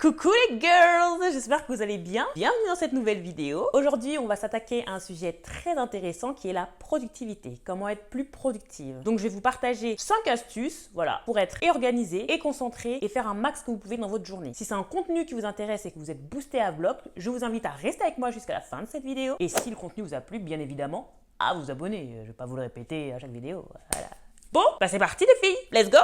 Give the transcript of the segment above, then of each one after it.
Coucou les girls, j'espère que vous allez bien. Bienvenue dans cette nouvelle vidéo. Aujourd'hui, on va s'attaquer à un sujet très intéressant qui est la productivité. Comment être plus productive. Donc, je vais vous partager 5 astuces, voilà, pour être organisé et concentré et faire un max que vous pouvez dans votre journée. Si c'est un contenu qui vous intéresse et que vous êtes boosté à bloc, je vous invite à rester avec moi jusqu'à la fin de cette vidéo. Et si le contenu vous a plu, bien évidemment, à vous abonner. Je vais pas vous le répéter à chaque vidéo. Voilà. Bon, bah c'est parti les filles, let's go!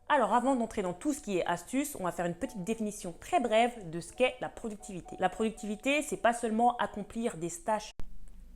Alors avant d'entrer dans tout ce qui est astuce, on va faire une petite définition très brève de ce qu'est la productivité. La productivité, c'est pas seulement accomplir des tâches.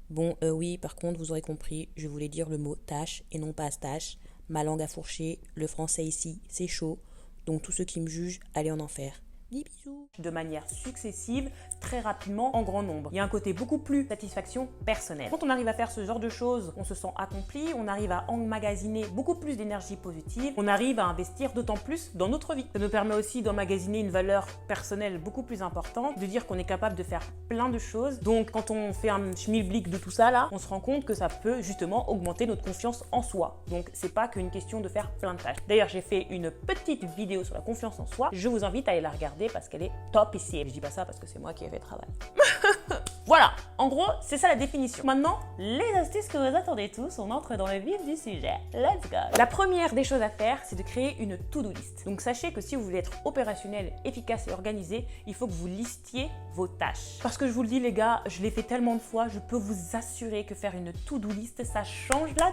Bon, oui, par contre, vous aurez compris, je voulais dire le mot tâche et non pas stache. Ma langue a fourché, le français ici, c'est chaud. Donc tous ceux qui me jugent, allez en enfer. Des bisous. De manière successive, très rapidement, en grand nombre. Il y a un côté beaucoup plus satisfaction personnelle. Quand on arrive à faire ce genre de choses, on se sent accompli, on arrive à emmagasiner beaucoup plus d'énergie positive, on arrive à investir d'autant plus dans notre vie. Ça nous permet aussi d'emmagasiner une valeur personnelle beaucoup plus importante, de dire qu'on est capable de faire plein de choses. Donc quand on fait un schmilblick de tout ça là, on se rend compte que ça peut justement augmenter notre confiance en soi. Donc c'est pas qu'une question de faire plein de tâches. D'ailleurs, j'ai fait une petite vidéo sur la confiance en soi. Je vous invite à aller la regarder parce qu'elle est top ici. Et je dis pas ça parce que c'est moi qui ai fait le travail. Voilà, en gros, c'est ça la définition. Maintenant, les astuces que vous attendez tous, on entre dans le vif du sujet. Let's go! La première des choses à faire, c'est de créer une to-do list. Donc sachez que si vous voulez être opérationnel, efficace et organisé, il faut que vous listiez vos tâches. Parce que je vous le dis les gars, je l'ai fait tellement de fois, je peux vous assurer que faire une to-do list, ça change la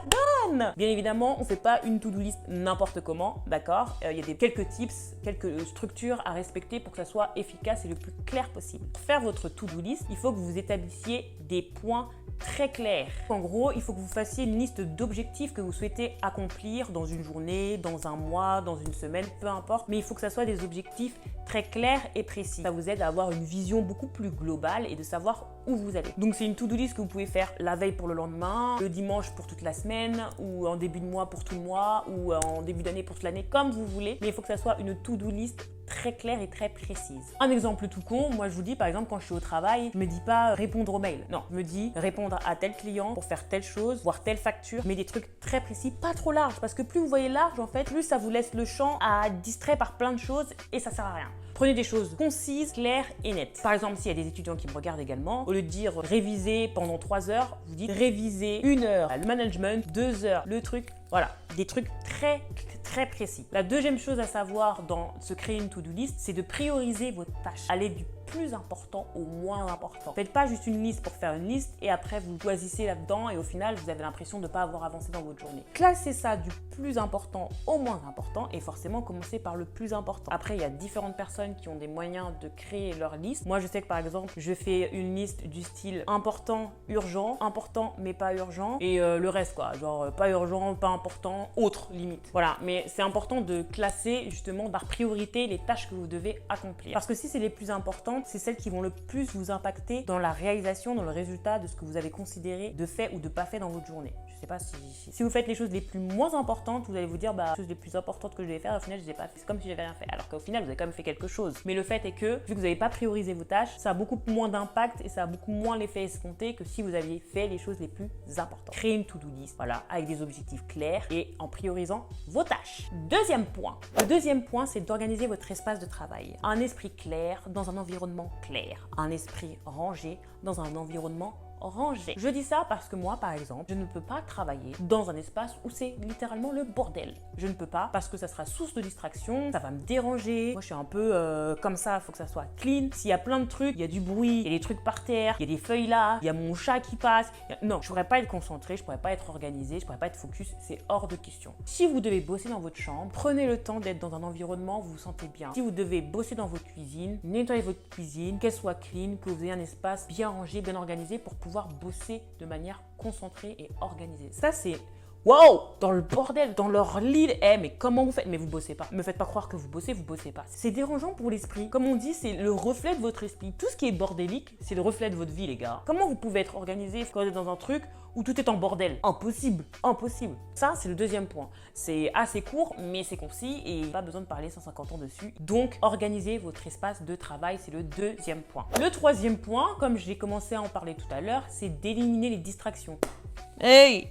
donne! Bien évidemment, on ne fait pas une to-do list n'importe comment, d'accord? Il y a quelques tips, quelques structures à respecter pour que ça soit efficace et le plus clair possible. Pour faire votre to-do list, il faut que vous établissiez des points très clairs. En gros, il faut que vous fassiez une liste d'objectifs que vous souhaitez accomplir dans une journée, dans un mois, dans une semaine, peu importe. Mais il faut que ça soit des objectifs très clairs et précis. Ça vous aide à avoir une vision beaucoup plus globale et de savoir où vous allez. Donc c'est une to-do list que vous pouvez faire la veille pour le lendemain, le dimanche pour toute la semaine, ou en début de mois pour tout le mois, ou en début d'année pour toute l'année, comme vous voulez. Mais il faut que ça soit une to-do list très claire et très précise. Un exemple tout con, moi je vous dis par exemple quand je suis au travail, je me dis pas répondre aux mails. Non, je me dis répondre à tel client pour faire telle chose, voir telle facture, mais des trucs très précis, pas trop larges, parce que plus vous voyez large en fait, plus ça vous laisse le champ à distraire par plein de choses et ça sert à rien. Prenez des choses concises, claires et nettes. Par exemple, s'il y a des étudiants qui me regardent également, au lieu de dire réviser pendant 3 heures, vous dites réviser 1 heure le management, 2 heures le truc. Voilà, des trucs très précis. La deuxième chose à savoir dans se créer une to-do list, c'est de prioriser vos tâches. Allez du plus important au moins important. Faites pas juste une liste pour faire une liste et après vous choisissez là-dedans et au final vous avez l'impression de ne pas avoir avancé dans votre journée. Classez ça du plus important au moins important et forcément commencez par le plus important. Après il y a différentes personnes qui ont des moyens de créer leur liste. Moi je sais que par exemple je fais une liste du style important, urgent, important mais pas urgent et le reste quoi, genre pas urgent, pas important, autre limite. Voilà, mais c'est important de classer justement par priorité les tâches que vous devez accomplir. Parce que si c'est les plus importantes, c'est celles qui vont le plus vous impacter dans la réalisation, dans le résultat de ce que vous avez considéré de fait ou de pas fait dans votre journée. Je sais pas si vous faites les choses les plus moins importantes, vous allez vous dire bah les choses les plus importantes que je devais faire, au final je les ai pas fait. C'est comme si j'avais rien fait. Alors qu'au final vous avez quand même fait quelque chose. Mais le fait est que vu que vous n'avez pas priorisé vos tâches, ça a beaucoup moins d'impact et ça a beaucoup moins l'effet escompté que si vous aviez fait les choses les plus importantes. Créez une to-do list, voilà, avec des objectifs clairs et en priorisant vos tâches. Deuxième point. Le deuxième point, c'est d'organiser votre espace de travail. Un esprit clair dans un environnement clair. Un esprit rangé dans un environnement rangé. Je dis ça parce que moi, par exemple, je ne peux pas travailler dans un espace où c'est littéralement le bordel. Je ne peux pas parce que ça sera source de distraction, ça va me déranger. Moi, je suis un peu comme ça, il faut que ça soit clean. S'il y a plein de trucs, il y a du bruit, il y a des trucs par terre, il y a des feuilles là, il y a mon chat qui passe. Non, je pourrais pas être concentré, je pourrais pas être organisé, je pourrais pas être focus, c'est hors de question. Si vous devez bosser dans votre chambre, prenez le temps d'être dans un environnement où vous vous sentez bien. Si vous devez bosser dans votre cuisine, nettoyez votre cuisine, qu'elle soit clean, que vous ayez un espace bien rangé, bien organisé pour pouvoir bosser de manière concentrée et organisée. Ça, c'est wow, dans le bordel, dans leur lit. Mais comment vous faites? Mais vous bossez pas. Me faites pas croire que vous bossez pas. C'est dérangeant pour l'esprit. Comme on dit, c'est le reflet de votre esprit. Tout ce qui est bordélique, c'est le reflet de votre vie, les gars. Comment vous pouvez être organisé quand vous êtes dans un truc où tout est en bordel? Impossible. Ça, c'est le deuxième point. C'est assez court, mais c'est concis et pas besoin de parler 150 ans dessus. Donc, organisez votre espace de travail, c'est le deuxième point. Le troisième point, comme j'ai commencé à en parler tout à l'heure, c'est d'éliminer les distractions. Hey!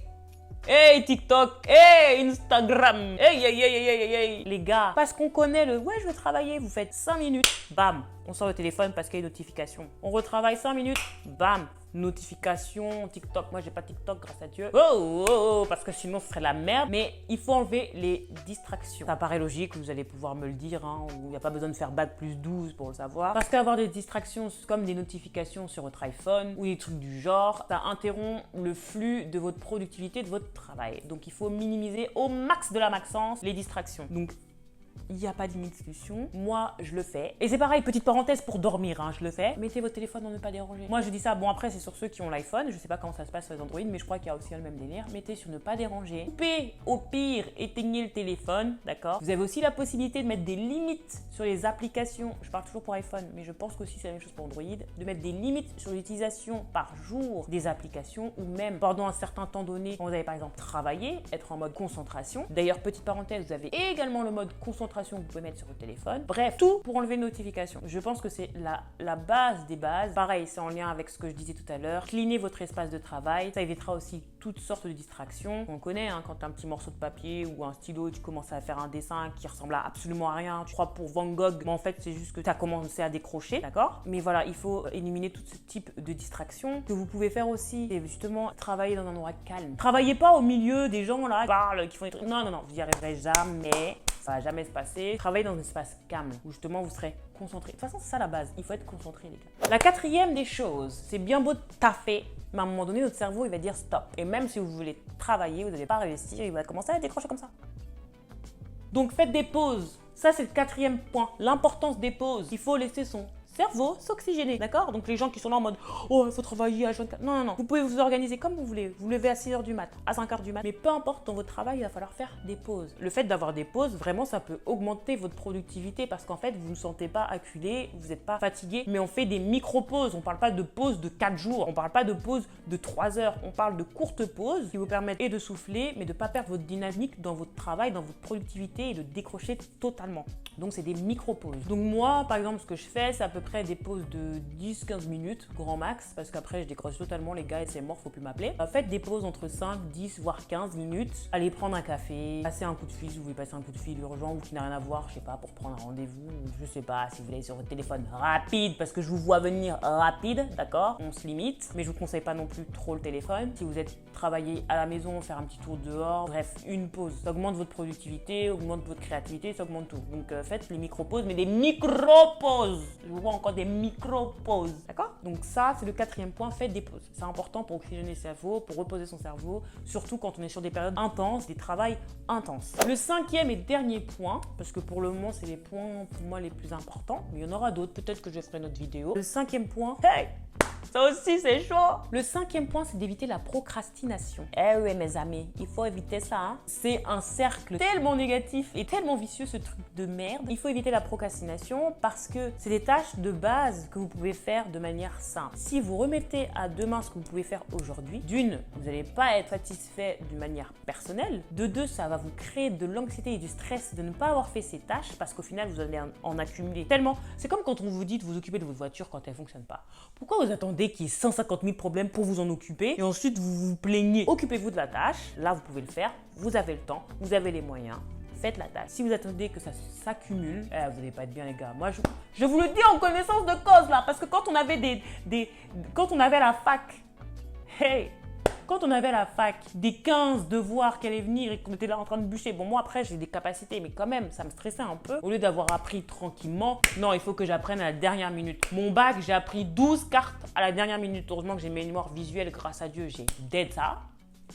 Hey TikTok, hey Instagram, hey. Les gars, parce qu'on connaît le ouais, je veux travailler, vous faites 5 minutes, bam, on sort le téléphone parce qu'il y a une notification. On retravaille 5 minutes, bam, notification, TikTok. Moi, j'ai pas TikTok, grâce à Dieu. Parce que sinon, ce serait la merde. Mais il faut enlever les distractions. Ça paraît logique, vous allez pouvoir me le dire, hein, ou il n'y a pas besoin de faire bac plus 12 pour le savoir. Parce qu'avoir des distractions comme des notifications sur votre iPhone ou des trucs du genre, ça interrompt le flux de votre productivité, de votre travail. Donc, il faut minimiser au max de la maxence les distractions. Donc, il n'y a pas de discussion. Moi, je le fais. Et c'est pareil, petite parenthèse pour dormir, hein, je le fais. Mettez votre téléphone dans ne pas déranger. Moi, je dis ça. Bon, après, c'est sur ceux qui ont l'iPhone. Je sais pas comment ça se passe sur les Android, mais je crois qu'il y a aussi le même délire. Mettez sur ne pas déranger. Coupez, au pire, éteignez le téléphone, d'accord? Vous avez aussi la possibilité de mettre des limites sur les applications. Je parle toujours pour iPhone, mais je pense qu'aussi c'est la même chose pour Android. De mettre des limites sur l'utilisation par jour des applications ou même pendant un certain temps donné, quand vous avez par exemple travaillé, être en mode concentration. D'ailleurs, petite parenthèse, vous avez également le mode concentration que vous pouvez mettre sur votre téléphone. Bref, tout pour enlever les notifications. Je pense que c'est la base des bases. Pareil, c'est en lien avec ce que je disais tout à l'heure. Cleanez votre espace de travail. Ça évitera aussi toutes sortes de distractions. On connaît, hein, quand tu as un petit morceau de papier ou un stylo et tu commences à faire un dessin qui ressemble à absolument à rien. Tu crois pour Van Gogh, mais en fait, c'est juste que tu as commencé à décrocher, d'accord? Mais voilà, il faut éliminer tout ce type de distractions. Que vous pouvez faire aussi, c'est justement travailler dans un endroit calme. Travaillez pas au milieu des gens là qui parlent, qui font des trucs. Non, vous n'y arriverez jamais. Ça va jamais se passer. Travaillez dans un espace calme où justement vous serez concentré. De toute façon, c'est ça la base. Il faut être concentré, les gars. La quatrième des choses, c'est bien beau de taffer, mais à un moment donné, notre cerveau, il va dire stop. Et même si vous voulez travailler, vous n'allez pas réussir, il va commencer à décrocher comme ça. Donc faites des pauses. Ça, c'est le quatrième point. L'importance des pauses. Il faut laisser son cerveau s'oxygéner, d'accord? Donc les gens qui sont là en mode oh, il faut travailler à 24. Non. Vous pouvez vous organiser comme vous voulez. Vous levez à 6h du mat, à 5h du mat. Mais peu importe, dans votre travail, il va falloir faire des pauses. Le fait d'avoir des pauses, vraiment, ça peut augmenter votre productivité parce qu'en fait, vous ne vous sentez pas acculé, vous n'êtes pas fatigué. Mais on fait des micro-pauses. On ne parle pas de pauses de 4 jours. On ne parle pas de pauses de 3 heures. On parle de courtes pauses qui vous permettent et de souffler, mais de ne pas perdre votre dynamique dans votre travail, dans votre productivité et de décrocher totalement. Donc, c'est des micro-pauses. Donc, moi, par exemple, ce que je fais, c'est à peu près des pauses de 10-15 minutes, grand max, parce qu'après, je décroche totalement, les gars, et c'est mort, faut plus m'appeler. Faites des pauses entre 5, 10, voire 15 minutes. Allez prendre un café, passer un coup de fil si vous voulez passer un coup de fil urgent ou qui n'a rien à voir, je sais pas, pour prendre un rendez-vous, je sais pas, si vous voulez sur votre téléphone rapide, parce que je vous vois venir rapide, d'accord? On se limite, mais je vous conseille pas non plus trop le téléphone. Si vous êtes travaillé à la maison, faire un petit tour dehors, bref, une pause. Ça augmente votre productivité, augmente votre créativité, ça augmente tout. Donc faites les micro-pauses, mais des micro-pauses. Je vous vois encore des micro-pauses, d'accord? Donc ça, c'est le quatrième point, faites des pauses. C'est important pour oxygéner le cerveau, pour reposer son cerveau, surtout quand on est sur des périodes intenses, des travails intenses. Le cinquième et dernier point, parce que pour le moment, c'est les points pour moi les plus importants, mais il y en aura d'autres, peut-être que je ferai une autre vidéo. Le cinquième point, hey! Ça aussi, c'est chaud. Le cinquième point, c'est d'éviter la procrastination. Eh oui, mes amis, il faut éviter ça. Hein. C'est un cercle tellement négatif et tellement vicieux, ce truc de merde. Il faut éviter la procrastination parce que c'est des tâches de base que vous pouvez faire de manière simple. Si vous remettez à demain ce que vous pouvez faire aujourd'hui, d'une, vous n'allez pas être satisfait d'une manière personnelle. De deux, ça va vous créer de l'anxiété et du stress de ne pas avoir fait ces tâches parce qu'au final, vous allez en accumuler tellement. C'est comme quand on vous dit de vous occuper de votre voiture quand elle ne fonctionne pas. Pourquoi vous attendez qu'il y ait 150 000 problèmes pour vous en occuper et ensuite vous vous plaignez? Occupez-vous de la tâche, là vous pouvez le faire, vous avez le temps, vous avez les moyens, faites la tâche. Si vous attendez que ça s'accumule, vous n'allez pas être bien les gars. Moi je vous le dis en connaissance de cause là, parce que quand on avait quand on avait à la fac, quand on avait à la fac des 15 devoirs qui allaient venir et qu'on était là en train de bûcher, bon moi après j'ai des capacités mais quand même ça me stressait un peu. Au lieu d'avoir appris tranquillement, non il faut que j'apprenne à la dernière minute. Mon bac j'ai appris 12 cartes à la dernière minute. Heureusement que j'ai mes mémoires visuelles, grâce à Dieu j'ai dead ça.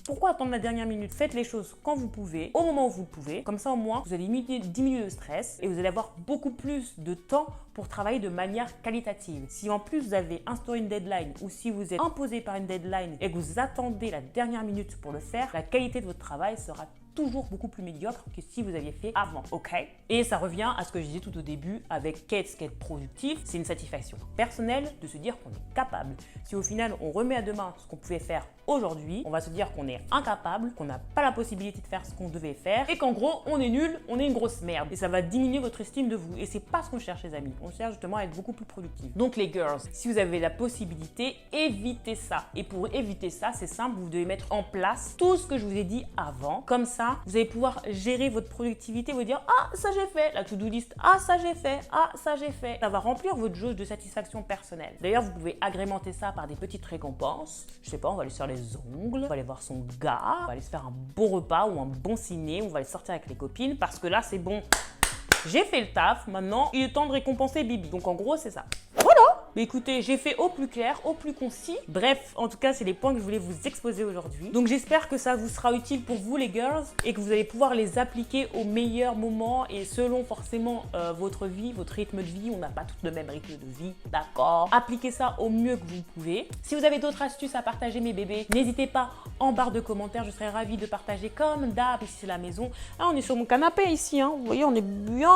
Pourquoi attendre la dernière minute? Faites les choses quand vous pouvez, au moment où vous pouvez. Comme ça, au moins, vous allez diminuer le stress et vous allez avoir beaucoup plus de temps pour travailler de manière qualitative. Si en plus vous avez instauré une deadline ou si vous êtes imposé par une deadline et que vous attendez la dernière minute pour le faire, la qualité de votre travail sera toujours beaucoup plus médiocre que si vous aviez fait avant, ok? Et ça revient à ce que je disais tout au début avec qu'est-ce qu'être productif, c'est une satisfaction personnelle de se dire qu'on est capable. Si au final on remet à demain ce qu'on pouvait faire aujourd'hui, on va se dire qu'on est incapable, qu'on n'a pas la possibilité de faire ce qu'on devait faire et qu'en gros on est nul, on est une grosse merde. Et ça va diminuer votre estime de vous. Et c'est pas ce qu'on cherche les amis. On cherche justement à être beaucoup plus productif. Donc les girls, si vous avez la possibilité, évitez ça. Et pour éviter ça, c'est simple, vous devez mettre en place tout ce que je vous ai dit avant. Comme ça, vous allez pouvoir gérer votre productivité, vous dire ah ça j'ai fait, la to-do list, ah ça j'ai fait, ah ça j'ai fait. Ça va remplir votre jauge de satisfaction personnelle. D'ailleurs, vous pouvez agrémenter ça par des petites récompenses. Je sais pas, on va aller se faire les ongles, on va aller voir son gars, on va aller se faire un bon repas ou un bon ciné, on va aller sortir avec les copines parce que là c'est bon. J'ai fait le taf, maintenant il est temps de récompenser Bibi. Donc en gros c'est ça. Voilà. Mais écoutez, j'ai fait au plus clair, au plus concis. Bref, en tout cas, c'est les points que je voulais vous exposer aujourd'hui. Donc j'espère que ça vous sera utile pour vous les girls et que vous allez pouvoir les appliquer au meilleur moment et selon forcément votre vie, votre rythme de vie. On n'a pas tous le même rythme de vie, d'accord? Appliquez ça au mieux que vous pouvez. Si vous avez d'autres astuces à partager mes bébés, n'hésitez pas en barre de commentaires. Je serai ravie de partager comme d'hab ici c'est la maison. Ah, on est sur mon canapé ici, hein. Vous voyez, on est bien.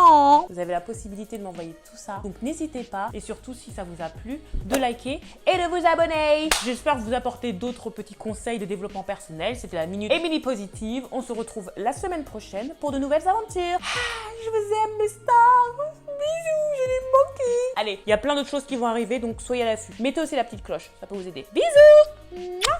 Vous avez la possibilité de m'envoyer tout ça. Donc n'hésitez pas et surtout si ça vous a plu, de liker et de vous abonner. J'espère vous apporter d'autres petits conseils de développement personnel. C'était la Minute Emily Positive. On se retrouve la semaine prochaine pour de nouvelles aventures. Ah, je vous aime mes stars. Bisous, je les manqué. Allez, il y a plein d'autres choses qui vont arriver, donc soyez à l'affût. Mettez aussi la petite cloche, ça peut vous aider. Bisous. Mouah.